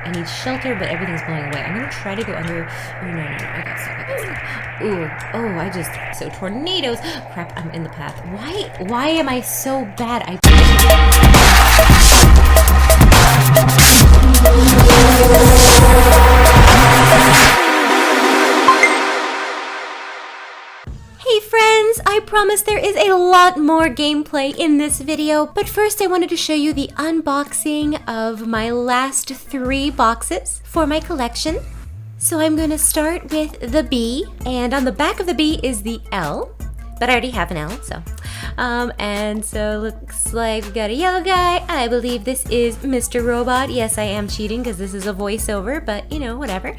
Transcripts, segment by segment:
I need shelter, but everything's blowing away. I'm gonna try to go under. Oh, no, I got stuck. Ooh, oh, so tornadoes. Crap, I'm in the path. Why am I so bad? Hey friends, I promise there is a lot more gameplay in this video, but first I wanted to show you the unboxing of my last 3 boxes for my collection. So I'm going to start with the B, and on the back of the B is the L, but I already have an L, so. And so looks like we got a yellow guy. I believe this is Mr. Robot. Yes, I am cheating because this is a voiceover, but you know, whatever.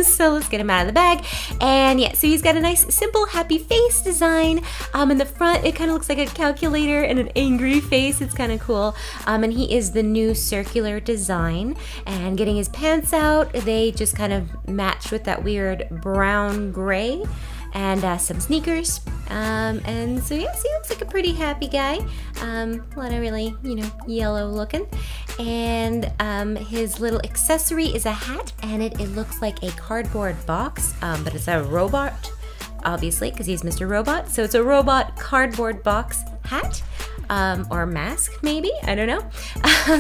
So let's get him out of the bag. And yeah, so he's got a nice, simple, happy face design. In the front, it kind of looks like a calculator and an angry face. It's kind of cool. And he is the new circular design. And getting his pants out, they just kind of match with that weird brown gray. And some sneakers, and so yes, he looks like a pretty happy guy. A lot of really, yellow looking, and his little accessory is a hat, and it looks like a cardboard box, but it's a robot, obviously, because he's Mr. Robot, so it's a robot cardboard box hat. Or mask, maybe? I don't know.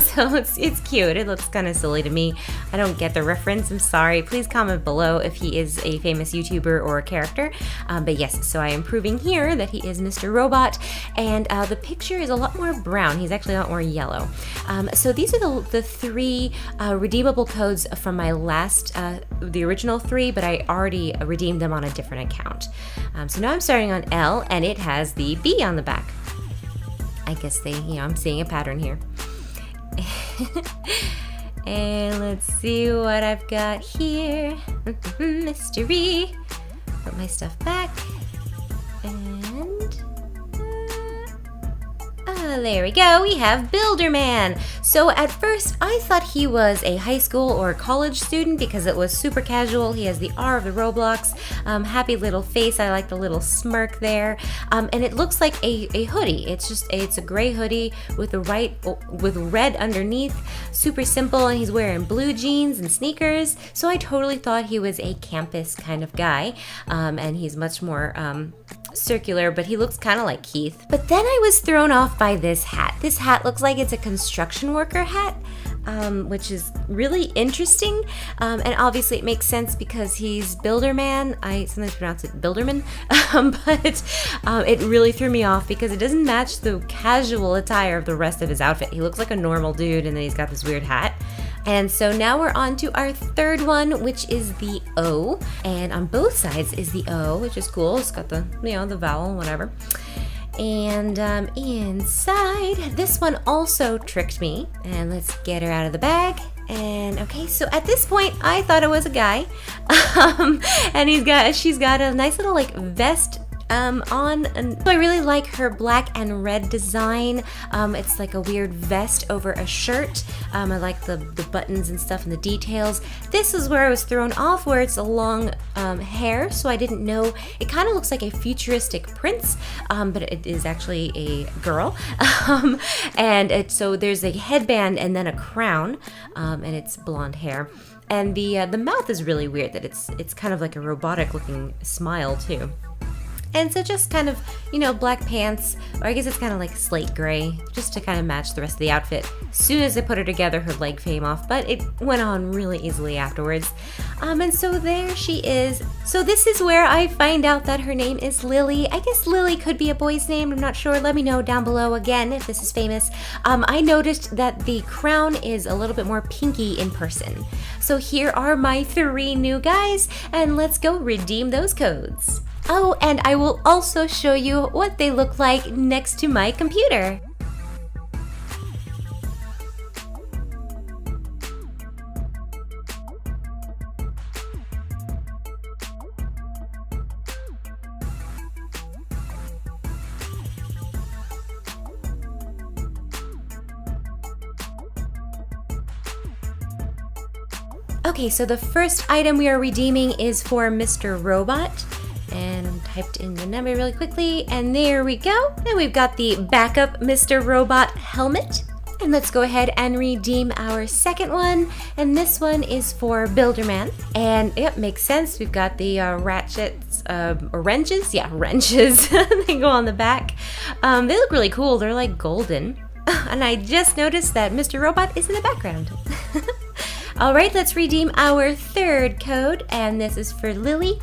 So it's cute. It looks kind of silly to me. I don't get the reference. I'm sorry. Please comment below if he is a famous YouTuber or a character. But yes, so I am proving here that he is Mr. Robot. And the picture is a lot more brown. He's actually a lot more yellow. So these are the 3 redeemable codes from my last, the original 3, but I already redeemed them on a different account. So now I'm starting on L, and it has the B on the back. I guess I'm seeing a pattern here. And let's see what I've got here. Mystery. Put my stuff back. And there we go. We have Builderman. So at first I thought he was a high school or college student because it was super casual. He has the R of the Roblox, happy little face. I like the little smirk there, and it looks like a hoodie. It's a gray hoodie with red underneath. Super simple, and he's wearing blue jeans and sneakers. So I totally thought he was a campus kind of guy, and he's much more circular, but he looks kind of like Keith. But then I was thrown off by this hat. This hat looks like it's a construction worker hat, which is really interesting, and obviously it makes sense because he's Builderman. I sometimes pronounce it Builderman, but it really threw me off because it doesn't match the casual attire of the rest of his outfit. He looks like a normal dude, and then he's got this weird hat. And so now we're on to our 3rd one, which is the O. And on both sides is the O, which is cool. It's got the, the vowel, whatever. And inside, this one also tricked me. And let's get her out of the bag. And okay, so at this point, I thought it was a guy. And she's got a nice little vest on, and so I really like her black and red design. It's like a weird vest over a shirt. I like the buttons and stuff and the details. This is where I was thrown off, where it's a long hair, so I didn't know. It kind of looks like a futuristic prince, but it is actually a girl. And so there's a headband and then a crown, and it's blonde hair. And the mouth is really weird, that it's kind of like a robotic looking smile too. And so just kind of, black pants, or I guess it's kind of like slate gray, just to kind of match the rest of the outfit. As soon as I put her together, her leg came off, but it went on really easily afterwards. And so there she is. So this is where I find out that her name is Lily. I guess Lily could be a boy's name, I'm not sure. Let me know down below again if this is famous. I noticed that the crown is a little bit more pinky in person. So here are my 3 new guys, and let's go redeem those codes. Oh, and I will also show you what they look like next to my computer. Okay, so the first item we are redeeming is for Mr. Robot. And I typed in the number really quickly, and there we go. And we've got the backup Mr. Robot helmet. And let's go ahead and redeem our second one. And this one is for Builderman. And it makes sense. We've got the ratchets, or wrenches. Yeah, wrenches. They go on the back. They look really cool. They're like golden. And I just noticed that Mr. Robot is in the background. All right, let's redeem our third code. And this is for Lily,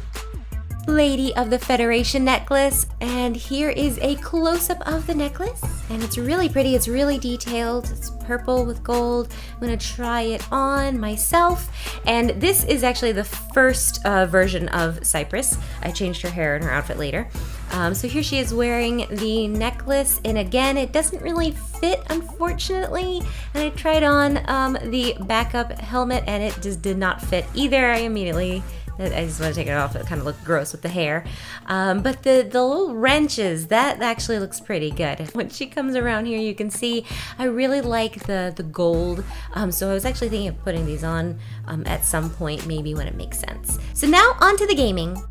Lady of the Federation necklace. And here is a close-up of the necklace, and it's really pretty. It's really detailed. It's purple with gold. I'm gonna try it on myself, and this is actually the first version of Psypris. I changed her hair and her outfit later. So here she is wearing the necklace, and again, it doesn't really fit, unfortunately. And I tried on the backup helmet, and it just did not fit either. I just want to take it off. It kind of looked gross with the hair. But the little wrenches, that actually looks pretty good. When she comes around here, you can see I really like the gold. So I was actually thinking of putting these on at some point, maybe when it makes sense. So now on to the gaming.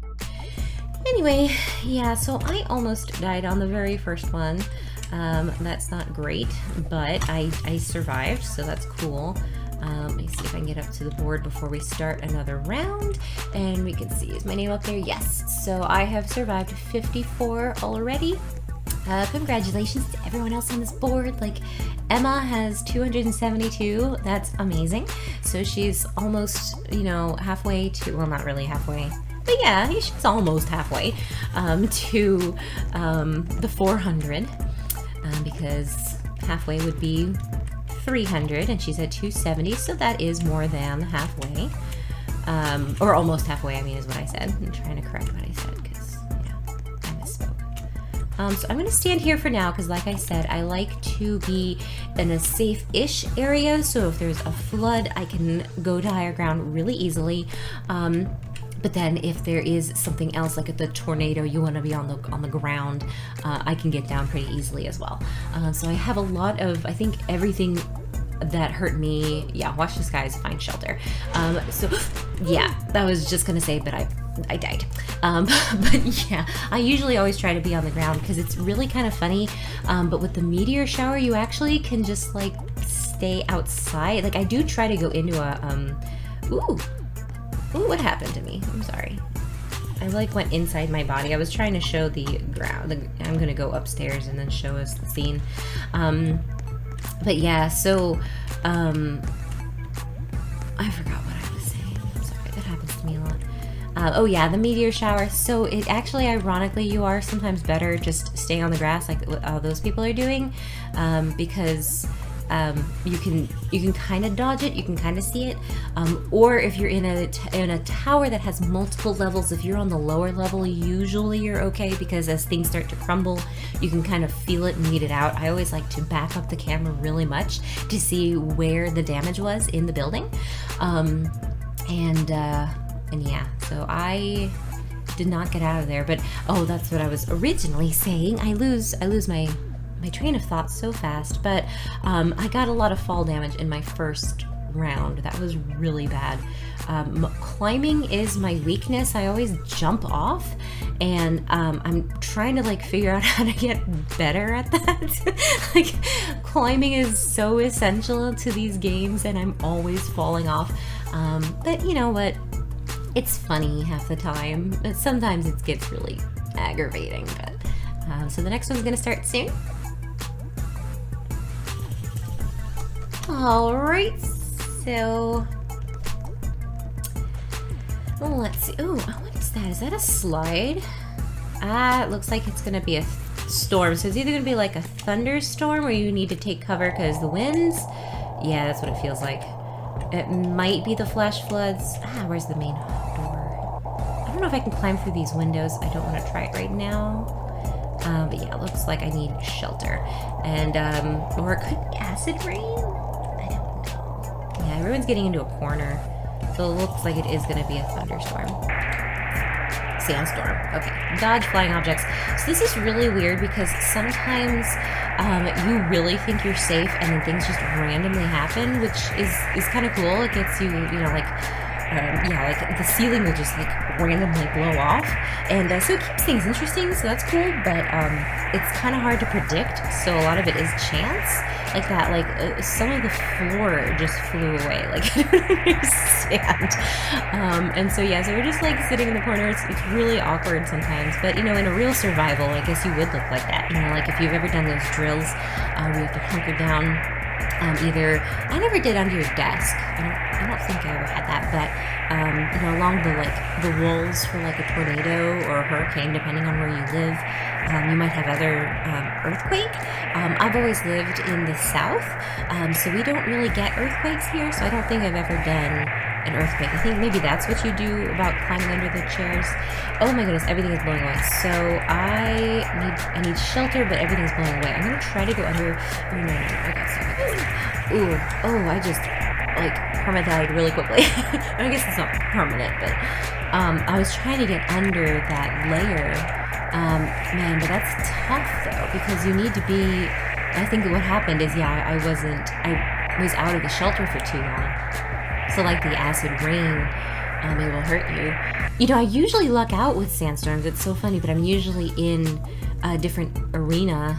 Anyway, yeah, so I almost died on the very first one. That's not great, but I survived, so that's cool. Let me see if I can get up to the board before we start another round. And we can see, is my name up there? Yes. So I have survived 54 already. Congratulations to everyone else on this board. Like, Emma has 272. That's amazing. So she's almost, halfway to, well, not really halfway, but yeah, she's almost halfway to the 400, because halfway would be 300, and she's at 270, so that is more than halfway, or almost halfway, I mean, is what I said. I'm trying to correct what I said, because, I misspoke. So I'm going to stand here for now, because like I said, I like to be in a safe-ish area, so if there's a flood, I can go to higher ground really easily. But then if there is something else, like at the tornado, you want to be on the ground, I can get down pretty easily as well. So I have a lot of, I think everything that hurt me, yeah, watch the skies, find shelter. So yeah, I was just going to say, but I died. But yeah, I usually always try to be on the ground because it's really kind of funny. But with the meteor shower, you actually can just like stay outside. Like I do try to go into a, ooh, what happened to me? I'm sorry. I like went inside my body. I was trying to show the ground. I'm gonna go upstairs and then show us the scene. But yeah, so I forgot what I was saying. I'm sorry, that happens to me a lot. Oh yeah, the meteor shower. So it actually, ironically, you are sometimes better just staying on the grass like what those people are doing, because you can kind of dodge it, you can kind of see it, or if you're in a tower that has multiple levels, if you're on the lower level, usually you're okay, because as things start to crumble, you can kind of feel it and weed it out. I always like to back up the camera really much to see where the damage was in the building, and yeah, so I did not get out of there. But oh, that's what I was originally saying. I lose my train of thought so fast, but I got a lot of fall damage in my first round. That was really bad. Climbing is my weakness. I always jump off, and I'm trying to like figure out how to get better at that. Like, climbing is so essential to these games, and I'm always falling off. But you know what? It's funny half the time. Sometimes it gets really aggravating, but so the next one's gonna start soon. Alright, so let's see. Ooh, what is that? Is that a slide? It looks like it's gonna be a storm. So it's either gonna be like a thunderstorm where you need to take cover because the winds. Yeah, that's what it feels like. It might be the flash floods. Where's the main door? I don't know if I can climb through these windows. I don't want to try it right now. But yeah, it looks like I need shelter. And, or it could be acid rain? I don't know. Yeah, everyone's getting into a corner. So it looks like it is going to be a thunderstorm. Sandstorm. Okay. Dodge flying objects. So this is really weird because sometimes you really think you're safe and then things just randomly happen, which is kind of cool. It gets you, you know, like yeah, like the ceiling will just like randomly blow off, and so it keeps things interesting, so that's cool, but it's kind of hard to predict, so a lot of it is chance, like that, like some of the floor just flew away, like I don't understand, and so yeah, so we're just like sitting in the corner. It's really awkward sometimes, but you know, in a real survival, I guess you would look like that, you know, like if you've ever done those drills where you have to hunker down. Either I never did under your desk. I don't think I ever had that, but you know, along the walls for like a tornado or a hurricane, depending on where you live, you might have other earthquake. I've always lived in the south, so we don't really get earthquakes here. So I don't think I've ever done an earthquake. I think maybe that's what you do about climbing under the chairs. Oh my goodness, everything is blowing away. So I need shelter, but everything's blowing away. I'm gonna try to go under. Oh no, I got stuck. Ooh, oh, I just like perma-died really quickly. I guess it's not permanent, but I was trying to get under that layer. Man, but that's tough though, because you need to be. I think what happened is, yeah, I was out of the shelter for too long. So like the acid rain, it will hurt you. You know, I usually luck out with sandstorms. It's so funny, but I'm usually in a different arena.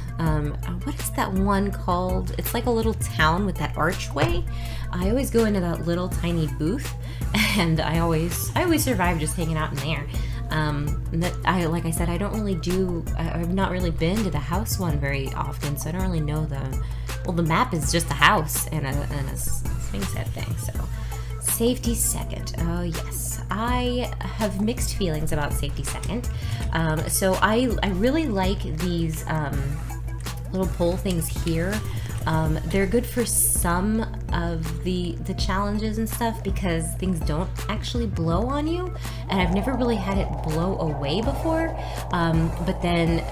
What is that one called? It's like a little town with that archway. I always go into that little tiny booth, and I always survive just hanging out in there. Like I said, I don't really do. I've not really been to the house one very often, so I don't really know the. Well, the map is just a house and a swing set thing, so. Safety second. Oh yes, I have mixed feelings about safety second. So I really like these little pole things here. They're good for some of the challenges and stuff because things don't actually blow on you, and I've never really had it blow away before. But then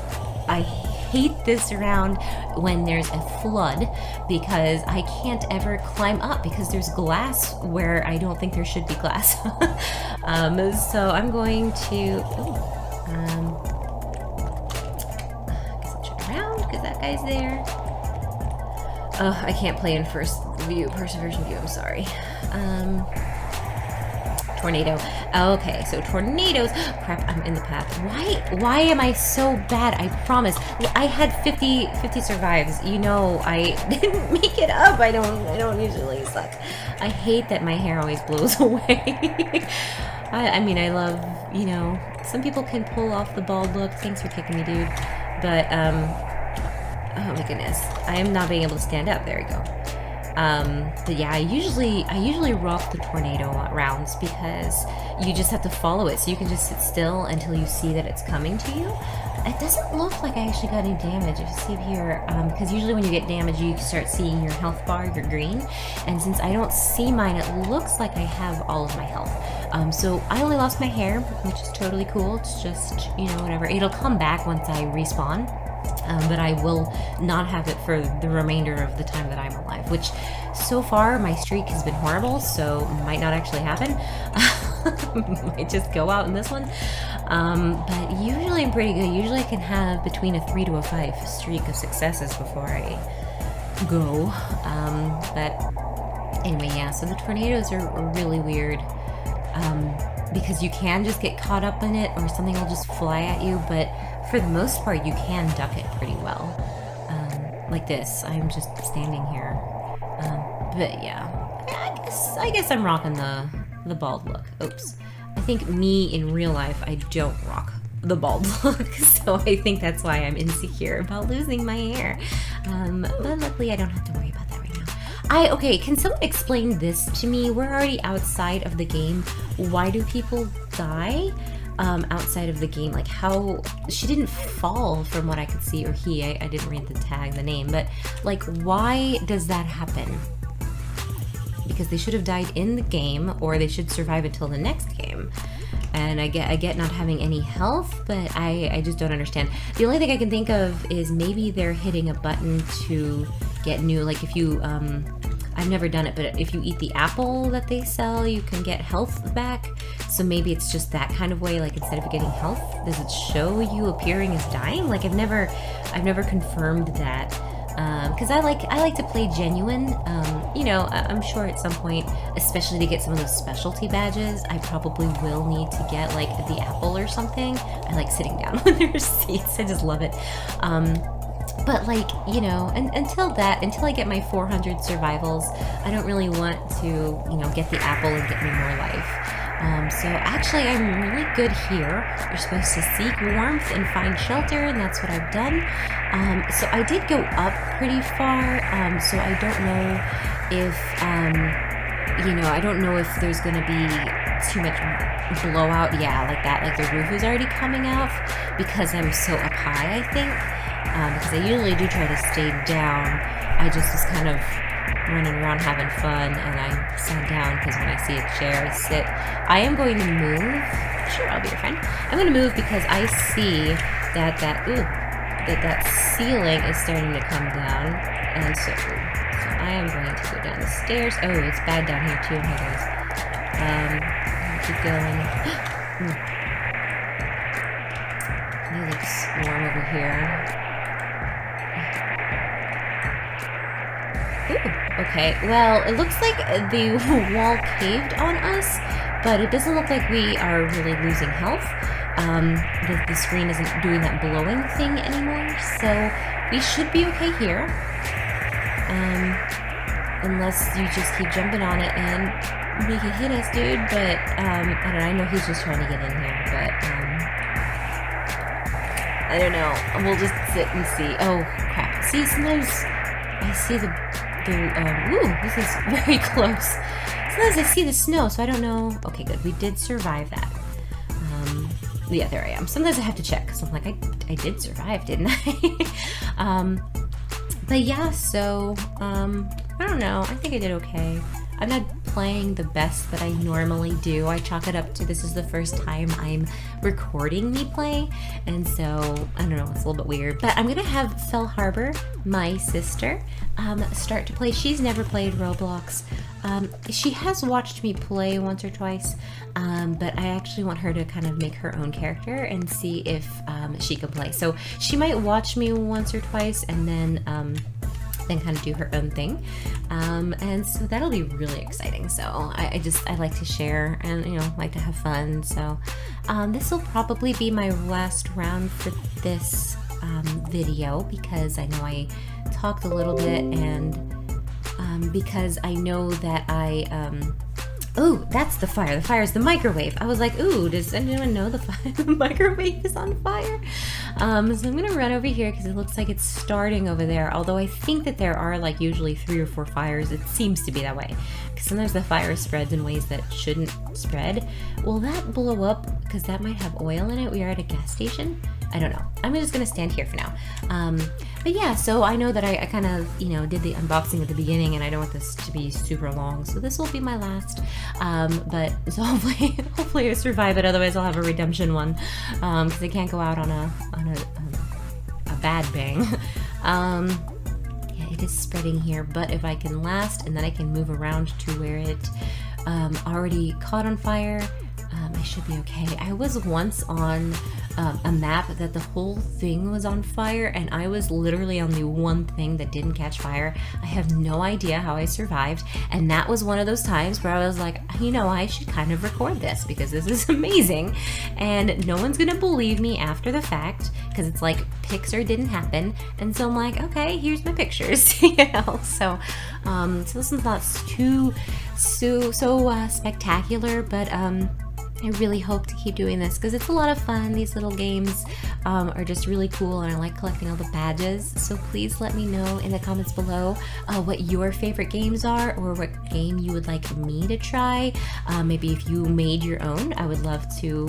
I hate this around when there's a flood because I can't ever climb up because there's glass where I don't think there should be glass. So I'm going to I guess I'll turn around because that guy's there. Oh, I can't play in first person view, I'm sorry. Tornado. Okay, so tornadoes. Crap, I'm in the path. Why am I so bad? I promise. I had 50 survives. You know, I didn't make it up. I don't usually suck. I hate that my hair always blows away. I mean, I love, you know, some people can pull off the bald look. Thanks for kicking me, dude. But, oh my goodness. I am not being able to stand up. There we go. But yeah, I usually rock the tornado rounds because you just have to follow it. So you can just sit still until you see that it's coming to you. It doesn't look like I actually got any damage. If you see here, because usually when you get damage, you start seeing your health bar, your green. And since I don't see mine, it looks like I have all of my health. So I only lost my hair, which is totally cool. It's just, you know, whatever. It'll come back once I respawn. But I will not have it for the remainder of the time that I'm alive, which so far my streak has been horrible, so might not actually happen. Might just go out in this one. But usually I'm pretty good. Usually I can have between a 3 to a 5 streak of successes before I go. But anyway, yeah, so the tornadoes are really weird. Because you can just get caught up in it or something will just fly at you, but for the most part you can duck it pretty well. Like this, I'm just standing here. But yeah, I guess I'm rocking the bald look. Oops. I think me in real life, I don't rock the bald look, so I think that's why I'm insecure about losing my hair. But luckily I don't have to worry about that right now. Okay, can someone explain this to me? We're already outside of the game. Why do people die outside of the game? Like how, she didn't fall from what I could see, or he, I didn't read the tag, the name, but like why does that happen? Because they should have died in the game, or they should survive until the next game. And I get not having any health, but I just don't understand. The only thing I can think of is maybe they're hitting a button to get new, like if you, I've never done it, but if you eat the apple that they sell, you can get health back. So maybe it's just that kind of way, like instead of getting health, does it show you appearing as dying? Like I've never confirmed that. because I like to play genuine. You know, I'm sure at some point, especially to get some of those specialty badges, I probably will need to get like the apple or something. I like sitting down when there's seats. I just love it. But like, you know, until I get my 400 survivals, I don't really want to, you know, get the apple and get me more life. So actually I'm really good here. You're supposed to seek warmth and find shelter, and that's what I've done. So I did go up pretty far, so I don't know if, you know, I don't know if there's going to be too much blowout, yeah, like that, like the roof is already coming off because I'm so up high, I think. Because I usually do try to stay down. I just was kind of running around having fun, and I sat down because when I see a chair, I sit. I am going to move. Sure, I'll be your friend. I'm going to move because I see that that ceiling is starting to come down, and so I am going to go down the stairs. Oh, it's bad down here too. Here, guys. Keep going. It looks warm over here. Ooh, okay, well, it looks like the wall caved on us, but it doesn't look like we are really losing health. The screen isn't doing that blowing thing anymore, so we should be okay here. Unless you just keep jumping on it and make it hit us, dude, but, I don't know, I know he's just trying to get in here, but, I don't know, we'll just sit and see. Oh, crap. See, sometimes I see ooh, this is very close. Sometimes I see the snow, so I don't know. Okay, good. We did survive that. Yeah, there I am. Sometimes I have to check, because I'm like, I did survive, didn't I? But yeah, so, I don't know. I think I did okay. I'm not playing the best that I normally do. I chalk it up to this is the first time I'm recording me play, and so I don't know, it's a little bit weird. But I'm gonna have Fell Harbor, my sister, start to play. She's never played Roblox. She has watched me play once or twice, but I actually want her to kind of make her own character and see if she can play. So she might watch me once or twice and then kind of do her own thing, and so that'll be really exciting. So I like to share and, you know, like to have fun. So this will probably be my last round for this video, because I know I talked a little bit, and because I know that oh, that's the fire. The fire is the microwave. I was like, ooh, does anyone know the microwave is on fire? So I'm gonna run over here because it looks like it's starting over there. Although I think that there are like usually 3 or 4 fires. It seems to be that way, because sometimes the fire spreads in ways that shouldn't spread. Will that blow up? Because that might have oil in it. We are at a gas station. I don't know. I'm just gonna stand here for now. But yeah, so I know that I kind of, you know, did the unboxing at the beginning, and I don't want this to be super long, so this will be my last. But so hopefully I survive it. Otherwise, I'll have a redemption one, because I can't go out on a bad bang. Yeah, it is spreading here, but if I can last, and then I can move around to where it already caught on fire, I should be okay. I was once on a map that the whole thing was on fire, and I was literally on the one thing that didn't catch fire. I have no idea how I survived, and that was one of those times where I was like, you know, I should kind of record this because this is amazing, and no one's gonna believe me after the fact because it's like Pixar didn't happen. And so I'm like, okay, here's my pictures. You know, so this one's not too spectacular, but I really hope to keep doing this because it's a lot of fun. These little games are just really cool, and I like collecting all the badges. So please let me know in the comments below what your favorite games are, or what game you would like me to try. Maybe if you made your own, I would love to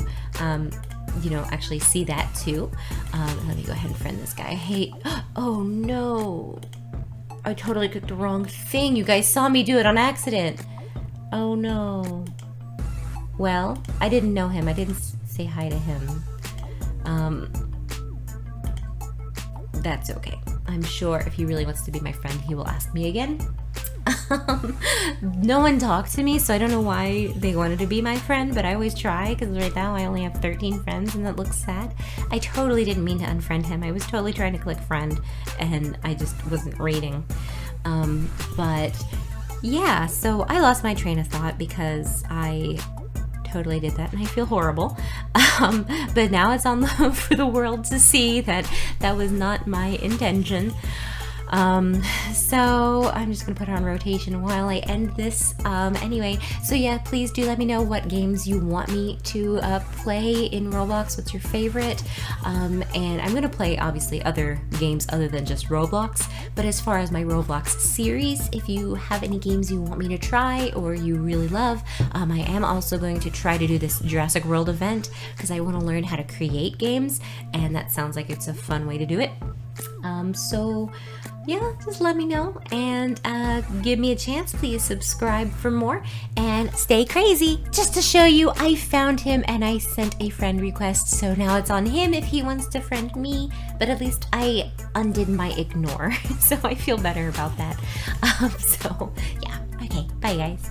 you know, actually see that too. Let me go ahead and friend this guy. Hey, oh no, I totally clicked the wrong thing. You guys saw me do it on accident. Oh no. Well, I didn't know him. I didn't say hi to him. That's okay. I'm sure if he really wants to be my friend, he will ask me again. No one talked to me, so I don't know why they wanted to be my friend, but I always try because right now I only have 13 friends and that looks sad. I totally didn't mean to unfriend him. I was totally trying to click friend and I just wasn't reading. But yeah, so I lost my train of thought because I totally did that and I feel horrible. But now it's on for the world to see that that was not my intention. So I'm just gonna put it on rotation while I end this. Anyway, so yeah, please do let me know what games you want me to play in Roblox. What's your favorite? And I'm gonna play obviously other games other than just Roblox, but as far as my Roblox series, if you have any games you want me to try or you really love, I am also going to try to do this Jurassic World event because I want to learn how to create games, and that sounds like it's a fun way to do it. So yeah, just let me know and give me a chance. Please subscribe for more and stay crazy. Just to show you, I found him and I sent a friend request, so now it's on him if he wants to friend me, but at least I undid my ignore, so I feel better about that. So yeah, okay, bye guys.